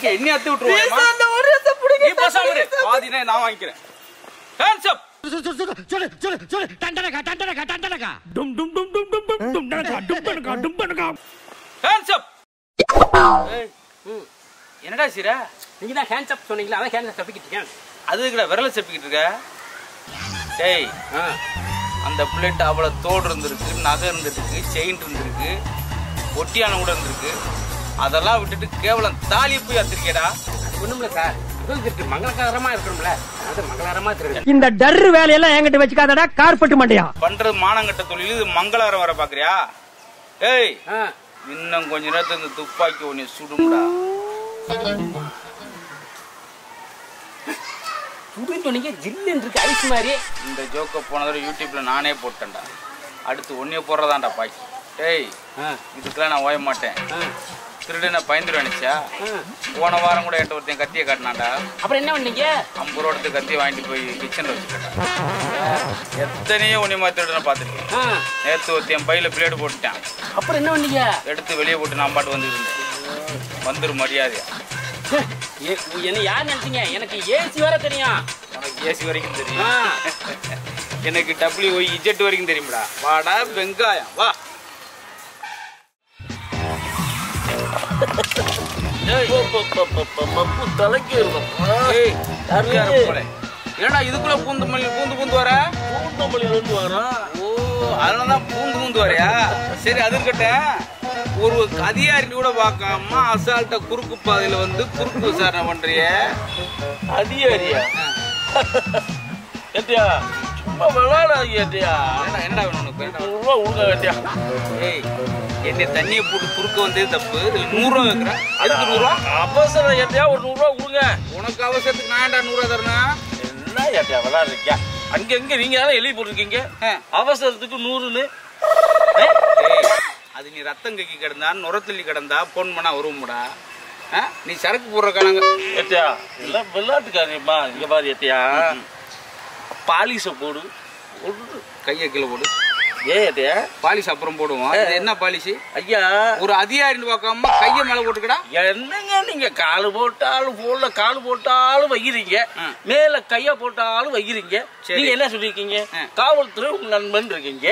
அதுக்கு என்ன அத்து விட்டுருவோம். நீ பேசாம இரு. பாதினா நான் வாங்கிக்கிறேன். Hands up. என்னடா சீரா நீங்க தான் ஹேண்ட்ஸ் அப் சொன்னீங்களா? அதான் ஹேண்ட்ஸ் தப்பிக்கிட்டு இருக்கேன். அதுக்குடா விரல செப்பிக்கிட்டு இருக்க. டேய் அந்த பிளேட் அவ்வளவு தோடு இருந்திருக்கு, நகை இருந்திருக்கு, செயின் இருந்திருக்கு, ஒட்டியான கூட இருந்திருக்கு. அதெல்லாம் விட்டுட்டு கேவலம் தாலியை போய் அத்திருக்கேடா. ஒண்ணுமில்ல சார், இருக்கு மங்களகரமா இருக்கணும்ல, அது மங்களகரமா இருக்கு. இந்த டர்ரு வேலையெல்லாம் என்கிட்ட வச்சுக்காதடா கார்பெட் மண்டையா. பண்றது மானங்கட்ட தொழில், இது மங்களகரம் வர பாக்குறியா? ஏய் இன்னும் கொஞ்ச நேரத்துல இந்த துப்பாக்கி ஒண்ணு சுடும்டா. சுடுன்னு சொன்னீங்க, ஜில்லுன்னு இருக்கு ஐஸ் மாதிரி. இந்த ஜோக்க போன தடவை யூடியூப்ல நானே போட்டேன்டா. அடுத்து ஒன்னே போடுறதான்டா பாக்கி. டேய் இதுக்கெல்லாம் நான் ஓய மாட்டேன். திருடனை பயந்துருவேன் நினைச்சா? போன வாரம் கூட என்கிட்ட ஒருத்தன் கத்தியை காட்டினான்டா. அப்புறம் என்ன பண்ணீங்க? 50 ரூபா எடுத்து கத்தியை வாங்கிட்டு போய் கிச்சன்ல வச்சுக்கிட்டேன். எத்தனையோ உன்னியமா திருடனை பார்த்துருக்கேன். நேற்று ஒருத்தன் பையில பிளேடு போட்டுட்டேன். அப்புறம் என்ன பண்ணீங்க? எடுத்து வெளியே போட்டு நான் பாட்டு வந்துட்டு இருந்தேன். வந்துரு மரியாதையா. என்ன யார் நினைச்சீங்க? எனக்கு ஏசி வர தெரியும். உனக்கு ஏசி வரைக்கும் தெரியும். எனக்கு WYZ வரைக்கும் தெரியும்டா. வாடா வெங்காயம் வா. ஏன்னா இதுக்குள்ள பூந்து வர அதனாலதான் பூந்து வரையா? சரி அது இருக்கட்டும். ஒரு அதிகாரின்னு கூட பார்க்காம அசால்ட்ட குறுக்கு பாதையில வந்து குறுக்கு விசாரணை பண்றிய அதிகாரியா? ஏத்தியா சும்மா விளையாடாது ஏத்தியா. என்னடா வேணும் உனக்கு? 100 ரூபா உழுங்க ஏத்தியா. ஏய் என்னை தண்ணியை போட்டு குறுக்க வந்தது தப்பு. 100 ரூபா வைக்கிறேன். அதுக்கு 100 ரூபா அவசரம் ஏத்தியா. ஒரு 100 ரூபா உழுங்க. உனக்கு அவசரத்துக்கு நான் 100 ரூபா தரணும். என்ன ஏத்தியா விளையாடுறீங்க? அங்க நீங்க தானே எழுதி போட்டிருக்கீங்க அவசரத்துக்கு 100ன்னு. அது நீ ரத்தம் கக்கி கிடந்தா நுரத்தள்ளி கிடந்தா போன் பண்ணா வருவோம்டா. நீ சரக்கு போடுற காலங்க ஏத்தியா. எல்லாம் விளையாட்டுக்காரியம்மா. இங்க பாரு ஏத்தியா, பாலிச போடு. கையை கீழே போடு. ஏத்தியா பாலிஷ் அப்புறம் போடுவோம். என்ன பாலிஷ் ஐயா? ஒரு அதிகாரின்னு பார்க்காம கையை மேல போட்டுக்கடா. என்னங்க நீங்க காலு போட்டாலும் போடல, காலு போட்டாலும் வைக்கிறீங்க, மேல கைய போட்டாலும் வைக்கிறீங்க. நீங்க என்ன சொல்லிருக்கீங்க? காவல்துறை உங்க நண்பன் இருக்கீங்க.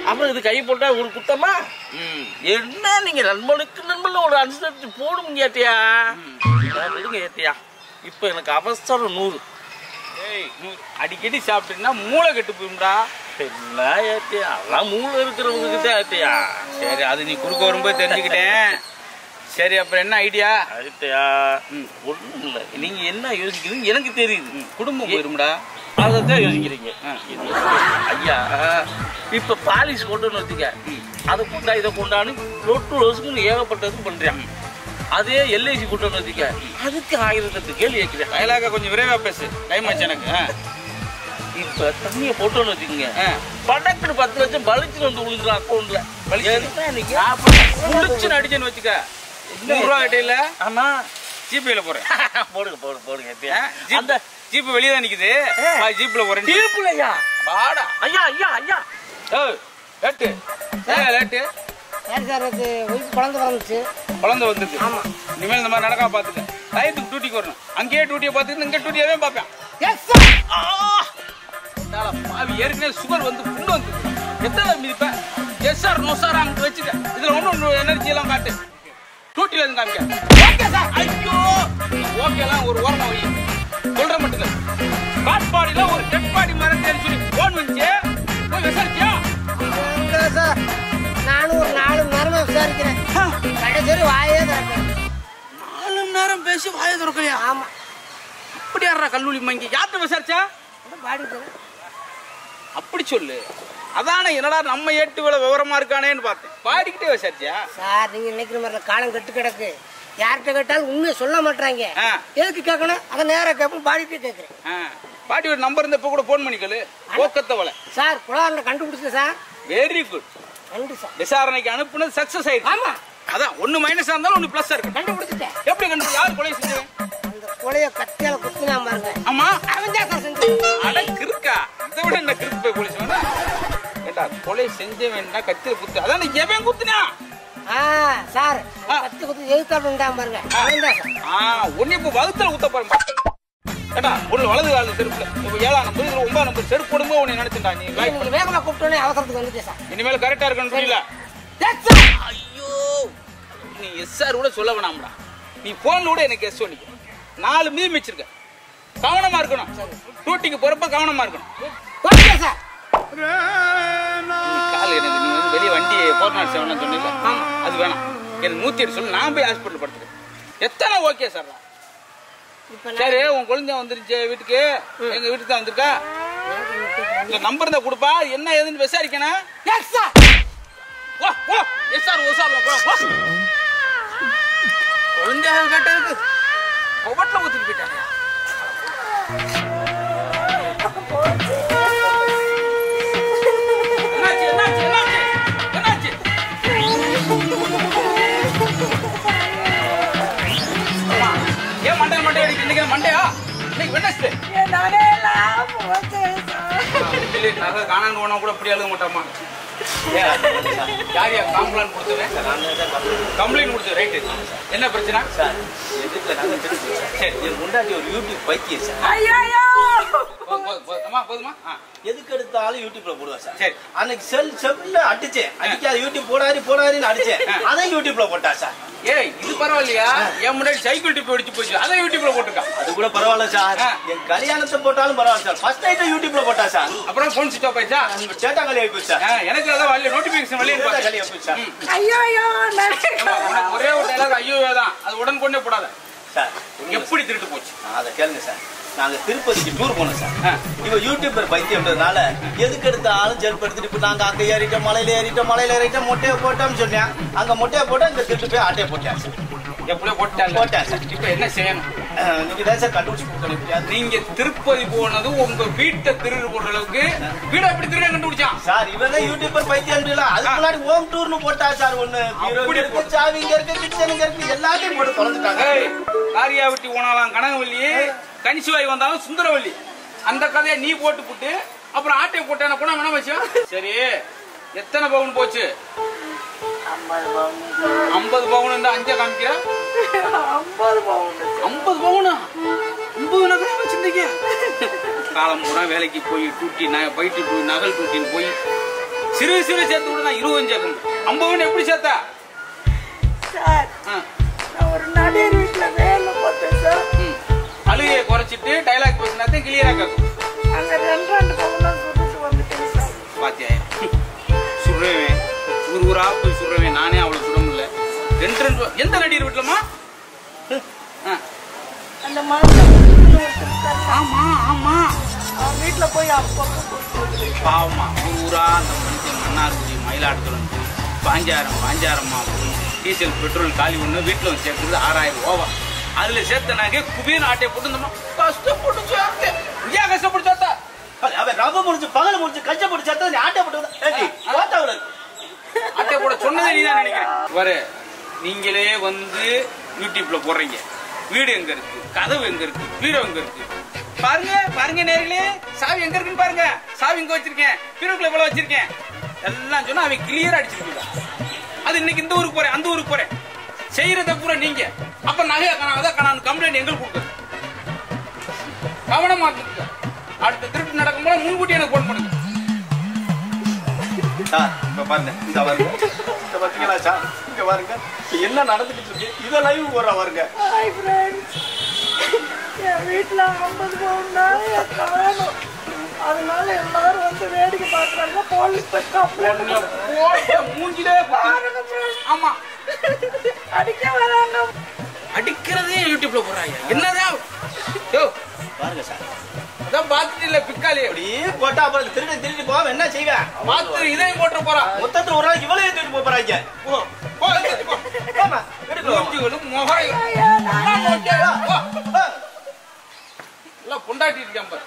அப்புறம் இது கை போட்டா ஒரு குத்தமா? என்ன நீங்க நண்பனுக்கு ஒரு அனுசரிச்சு போடும் ஏத்தியா. விடுங்க ஏத்தியா. இப்ப எனக்கு அவசரம் 100. அடிக்கடி சாப்பிட்டீங்கன்னா மூளை கெட்டு போயிடும்டா. என்ன ஏத்தியா, அதெல்லாம் மூளை இருக்கிறவங்க கிட்ட ஏத்தியா. சரி அது நீ குறுக்க வரும்போது தெரிஞ்சுக்கிட்டேன். சரி அப்புறம் என்ன ஐடியா? ஐடியா ஒண்ணும் இல்ல. நீங்க என்ன யோசிக்கிறீங்க எனக்கு தெரியுது. குடும்பம் போயிரும்டா. அதான் யோசிக்கிறீங்க. ஐயா இப்ப பாலிஷ் கொண்டு வச்சுக்க, அதை கொண்டா இதை கொண்டான்னு லொட்டு லொசுக்குன்னு ஏகப்பட்டது பண்றாங்க. அதே LIC கூட்டம் வச்சுக்க, அதுக்கு 1008 கேள்வி கேட்கிறேன். டைலாக கொஞ்சம் விரைவா பேசு, டைம் ஆச்சு எனக்கு. இப்ப தண்ணியை போட்டோன்னு வச்சுக்கோங்க, படக்குன்னு 10 லட்சம் பலிச்சு வந்து விழுந்துடும் அக்கௌண்ட்ல. புளிச்சுன்னு அடிச்சேன்னு வச்சுக்க, 100 ரூபா இடையில. ஆமா ஜிபேல போறேன். போடுங்க. அந்த ஜீப் வெளியே தான் நிக்குது. ஜீப்ல போறேன். ஜீப்லயா? வாடா. ஐயா. Late late. சரி சார், அது குழந்தை வந்துச்சு. குழந்தை வந்துச்சு. ஆமா. இனிமேல் இந்த மாதிரி நடக்காம பாத்துக்க. டயத்துக்கு டியூட்டிக்கு வரணும். அங்கேயே டியூட்டியை பார்த்துட்டு இங்கே டியூட்டியாவே பார்ப்பேன். பாவி ஏற்கனவே சுகர் வந்து புண்ணு வந்து எத்தனை மிதிப்ப? எஸ் சார் நோ சார் அங்கிட்டு வச்சுக்க. இதுல ஒன்றும் எனர்ஜி எல்லாம் காட்டு. டியூட்டில இருந்து காமிக்க. Okay sir. ஐயோ ஓகேலாம் ஒரு ஓரமா வை. சொல்ற மட்டும் காட்பாடியில ஒரு டெட் பாடி மறந்தேன்னு சொல்லி போன் வந்துச்சு. போய் விசாரிச்சியா? சார் நானும் ஒரு 4 மணி நேரமா விசாரிக்கிறேன். கடைசி வாயே திறக்கிறேன். 4 மணி நேரம் பேசி வாயை திறக்கலையா? ஆமா. அப்படி யாரா கல்லூரி மங்கி யார்கிட்ட விசாரிச்சா? அப்படி சொல்லு. அதானே என்னடா நம்ம ஏட்டு வேலை விவரமா இருக்கானேன்னு பார்த்தேன். பாடிக்கிட்டே விசாரிச்சியா? சார் நீங்க நினைக்கிற மாதிரி காலம் கட்டு கிடக்கு. யார்கிட்ட கேட்டாலும் உண்மையை சொல்ல மாட்டாங்க. எதுக்கு கேட்கணும்? அதை நேரம் கேட்போம். பாடிக்கிட்டே கேட்கிறேன். பாட்டி ஒரு நம்பர் இருந்த இப்ப கூட போன் பண்ணிக்கலு. ஓக்கத்தவளை சார் குழந்தை கண்டுபிடிச்சேன் சார். Very good. நன்றி சார். விசாரணைக்கு அனுப்புனது சக்சஸ் ஆயிடுச்சு. ஆமா. அதான் 1 மைனஸா இருந்தாலும் 1 பிளஸ் இருக்கு. கண்டுபிடிச்சிட்டேன். எப்படி கண்டுபிடி? யார் கொலை செஞ்சவன்? அந்த கொலைய கத்தியால குத்தினா பாருங்க. ஆமா அவன் தான் சார் செஞ்சு. அட கிறுக்கா, இதை விட என்ன கிறுக்கு போய் போலீஸ் வேணா? ஏண்டா கொலை செஞ்சவன் கத்தியில குத்து, அதான் எவன் குத்துனா? சார் கத்தி வகுத்து குத்து எதுக்காக பாருங்க. ஒன்னு இப்ப வகுத்துல ஊத்த பாருங்க. ஏடா ஒரு வலது கால செருப்புல இப்ப 7ஆம் நம்பர் 9ஆம் நம்பர் செருப்பு போடும்போது உன்னை நினைச்சுட்டா நீ வேகமா கூப்பிட்டோன்னே அவசரத்துக்கு வந்துட்டே சார். இனிமேல் கரெக்டா இருக்கணும் புரியல. ஐயோ நீ எஸ்ஆர் கூட சொல்ல வேணாம்டா. நீ போன்ல கூட எனக்கு எஸ் பண்ணிக்க. 4 மீதி வச்சிருக்க. கவனமா இருக்கணும். ஷூட்டிங் போறப்ப கவனமா இருக்கணும். Okay sir. கால் எனக்கு நீ வந்து வெளியே வண்டி 407 சொன்னீங்க. அது வேணாம். எனக்கு 108 சொல்லு. நான் போய் ஹாஸ்பிட்டல் படுத்துறேன். எத்தனை ஓகே சார்? சரி உன் குழந்தை வந்துருச்சு வீட்டுக்கு. எங்க வீட்டுக்கு தான் வந்திருக்கா. இந்த நம்பர் தான் கொடுப்பா. என்ன ஏதுன்னு விசாரிக்கணும். குழந்தை கேட்டதுக்கு ஒவ்வொருல ஊத்திட்டு போயிட்டாங்க. என்னாச்சு என்னாச்சு என்னாச்சு என்னாச்சு? ஏன் மண்டை மண்டை அடிக்க இன்னைக்கு மண்டையா? இன்னைக்கு வெட்னஸ்டே. நானே எல்லாம் நகை காணான்னு போனா கூட அப்படி எழுத மாட்டோமா? யாரையா கம்ப்ளைண்ட் கொடுத்துருவேன்? கம்ப்ளைண்ட் கொடுத்து ரைட்டு. என்ன பிரச்சனை சார்? எதுக்கு நாங்க தெரிஞ்சு சரி என் முன்னாடி ஒரு யூடியூப் பைக்கியம் சார். போதுமா? எதுக்கு எடுத்தாலும் யூடியூப்ல போடுவேன் சார். சரி அன்னைக்கு செல்ல அடிச்சேன். அடிக்காத யூடியூப் போடாருன்னு அடிச்சேன். அதான் யூடியூப்ல போட்டா சார். ஏய் இது பரவாயில்லையா? என் முன்னாடி சைக்கிள் டிப் வெடிச்சு போச்சு. அதை யூடியூப்ல போட்டுருக்கா. அது கூட பரவாயில்ல சார். என் கல்யாணத்தை போட்டாலும் பரவாயில்ல சார். ஃபர்ஸ்ட் நைட் யூடியூப்ல போட்டா சார். அப்புறம் போன் ஸ்விட்ச் ஆஃப் ஆயிடுச்சா? சேட்டா காலி ஆயிடுச்சு சார். எனக்கு அதான் வரல நோட்டிபிகேஷன் வரல. காலி ஆயிடுச்சு சார். ஐயோ ஒரே ஒரு டைலாக் ஐயோ தான். அது உடன் கொண்டே போடாத சார். எப்படி திருட்டு போச்சு அதை கேளுங்க சார். நாங்க திருப்பதிக்கு டூர் போனோம் சார். இவ யூடியூபர் பைத்தியம்ன்றதுனால எதுக்கு எடுத்தாலும் செருப்பு எடுத்துட்டு இப்ப நாங்க அங்க ஏறிட்டோம் மலையில ஏறிட்டோம் மொட்டையை போட்டோம்னு சொன்னேன். அங்க மொட்டையை போட்டா இங்க திருட்டு போய் ஆட்டையை போட்டேன் சார். எப்படியோ போட்டேன் சார். இப்ப என்ன செய்யணும்? நீங்க தான் சார் கண்டுபிடிச்சு கொடுக்கணும். நீங்க திருப்பதி போனது உங்க வீட்டை திருடு போடுற அளவுக்கு வீட எப்படி திருட கண்டுபிடிச்சான் சார்? இவன் தான் யூடியூபர் பைத்தியம். அதுக்கு முன்னாடி ஹோம் டூர்னு போட்டா சார். ஒண்ணு சாவி இங்க இருக்கு, கிச்சன் இங்க இருக்கு, எல்லாத்தையும் போட்டு தொலைஞ்சிட்டாங்க. காரியா விட்டு போனாலாம் கனகவல்லி, கனிசுவாய் வந்தாலும் சுந்தரவல்லி. அந்த கதையை நீ போட்டு புட்டு அப்புறம் ஆட்டையை போட்டேன போனா வேணா வச்சு. சரி எத்தனை பவுன் போச்சு? 50 பவுன். அஞ்ச காமிக்கிற 50 பவுனா? 50 நகரம் வச்சிருந்தீங்க. காலம் பூரா வேலைக்கு போய் டூட்டி போயிட்டு நகல் டூட்டின்னு போய் சிறு சிறு சேர்த்து விட 25 சேர்க்கணும். 50 எப்படி சேர்த்தா? ஒரு நடிகர் வீட்டுல வேலை பார்த்தேன் சார். அழுகையை குறைச்சிட்டு டைலாக் பேசினாத்தான் கிளியரா கேட்கும். அங்க 2 பவுன் வந்துட்டேன் சார். பாத்தியா சுடுறேன் ஊரா போய் சுடுறேன். நானே அவ்வளவு சுட முடியல. 2 எந்த நடிகர் வீட்டுலமா? அந்த மாதிரி ஆமா ஆமா வீட்டுல போய் பாவமா ஊரா அந்த மனுஷன் மன்னார்குடி மயிலாடுதுறை பாஞ்சாரமா போய் டீசல் பெட்ரோல் காலி ஒண்ணு வீட்டுல சேர்க்கறது 6000 ரூபா. அதுல சேர்த்தனாங்க குபீர் ஆட்டையை போட்டு கஷ்டப்பட்டு சேர்த்தேன். ஏன் கஷ்டப்பட்டு சேர்த்தா? அவன் ரவ முடிச்சு பகல முடிச்சு கஷ்டப்பட்டு சேர்த்தா நீ ஆட்டை போட்டு ஆட்டை போட சொன்னதே நீதான் நினைக்கிறேன். வர நீங்களே வந்து யூடியூப்ல போடுறீங்க. வீடு எங்க இருக்கு, கதவு எங்க இருக்கு, பீரோ எங்க இருக்கு பாருங்க. பாருங்க நேரிலே சாவி எங்க இருக்குன்னு பாருங்க. சாவி இங்க வச்சிருக்கேன், பீரோக்குள்ள இவ்வளவு வச்சிருக்கேன் எல்லாம் சொன்னா அவன் கிளியரா அடிச்சிருக்கீங்க. அது இன்னைக்கு இந்த ஊருக்கு போறேன் அந்த ஊருக்கு போறேன் செய்யறத பூரா நீங்க. அப்ப நகையா காணாத கம்ப்ளைண்ட் எங்களுக்கு கொடுக்குறது. கவனமா இருக்கு. அடுத்த திருட்டு நடக்கும் போது முன்கூட்டி எனக்கு போன் பண்ணுங்க. இப்ப பாருங்க இந்த பாத்தீங்களா சார்? இங்க பாருங்க என்ன நடந்துட்டு இருக்கு. இத லைவ் போடுற பாருங்க. Hi friends. என் வீட்டுல 50 பவுன் காணோம். அதனால எல்லாரும் வந்து வேடிக்கை பாக்குறாங்க. போலீஸ் மூஞ்சிலே ஆமா அடிக்க வராங்க. அடிக்கிறதே யூடியூப்ல போறாங்க. என்னதான் பாருங்க சார். அதான் பாத்துட்டு இல்ல பிக்காலி அப்படியே போட்டா அப்புறம் திருடி போவ என்ன செய்வேன்? பாத்து இதையும் போட்டு போறான். மொத்தத்துல ஒரு நாளைக்கு இவ்வளவு தூக்கிட்டு போக போறாங்க. பொண்டாட்டி இருக்கான் பாரு.